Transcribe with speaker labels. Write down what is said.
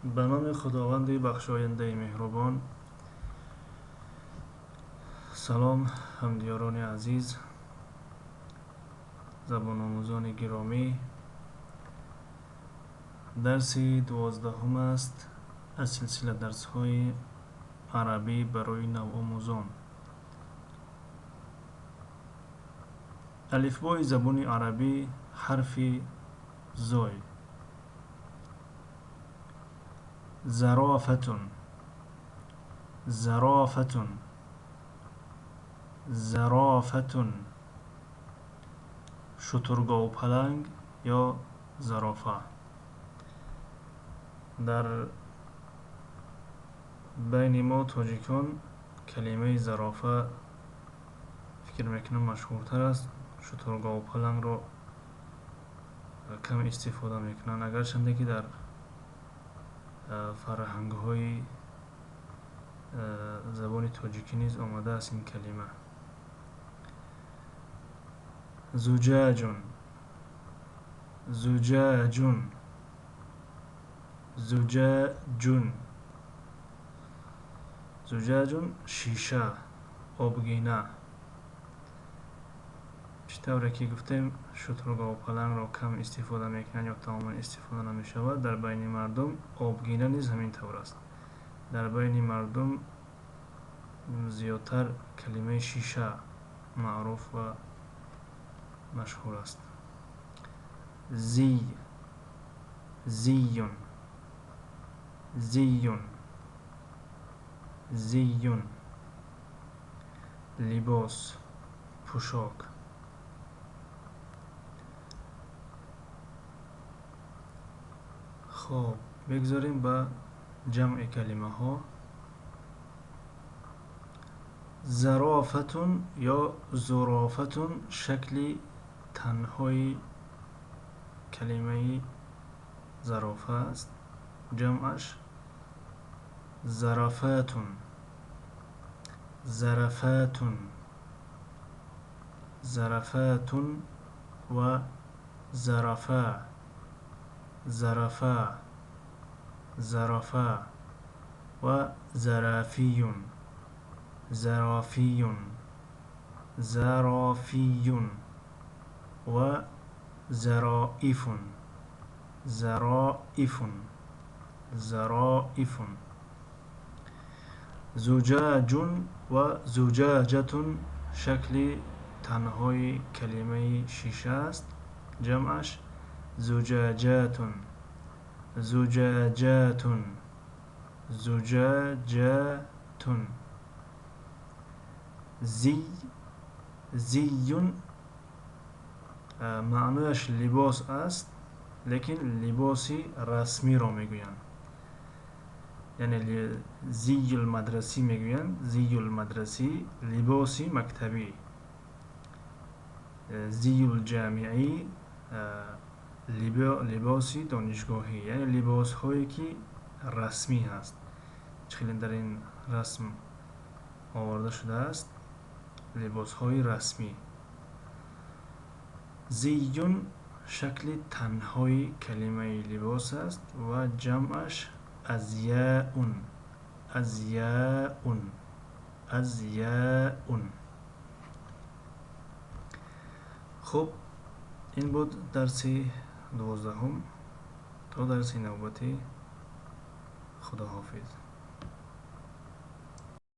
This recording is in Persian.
Speaker 1: به نام خداوند بخشاینده مهربان. سلام همدیاران عزیز، زبان آموزان گرامی. درس 12 است از سلسله درس های عربی برای نواموزان. الفبای زبان عربی حرف زای. زرافتون، زرافتون، زرافتون. شترگاو پلنگ یا زرافه. در بین ما تاجیکان کلمه زرافه فکر میکنم مشهورتر است. شترگاو پلنگ را کم استفاده میکنن، اگرچنده که در فرهنگ های زبان تاجیکی نیز آمده است این کلمه. زجاجون، زجاجون، زجاجون، زجاجون. شیشه، آبگینه. چطوره که گفتیم شترگاو پلنگ را کم استفاده میکنن یا تماما استفاده نمیشود. در بین مردم آبگینه نیز همین طور است. در بین مردم زیادتر کلمه شیشه معروف و مشهور است. زی، زیون، زیون، زیون. لباس، پوشاک. خب بگذاریم به جمع کلمه ها. زرافتون یا زرافتون شکل تنهای کلمه زرافه است. جمعش زرافاتون، زرافاتون، زرافاتون و زرافه، زرافه، زرافه و زرافیون، زرافیون، زرافیون و زرائفون، زرائفون، زرائفون. زجاجون و زجاجتون شکل تنهای کلمه شیشه است. جمعش زجاجاتون، زجاجاتون، زجاجاتون. زی، زیون معنیش لباس است، لیکن لباسی رسمی را میگویند. یعنی زی المدرسی میگویند. زی المدرسی لباسی مکتبی. زی الجامعی لباسی دانشگاهی. یعنی لباس هایی که رسمی هست. چخیلی در این رسم آورده شده است. لباس های رسمی. زیون شکل تنهای کلمه لباس است و جمعش ازیاءون، ازیاءون، ازیاءون. خب این بود درس 12. تا درس نوبتی، خدا حافظ.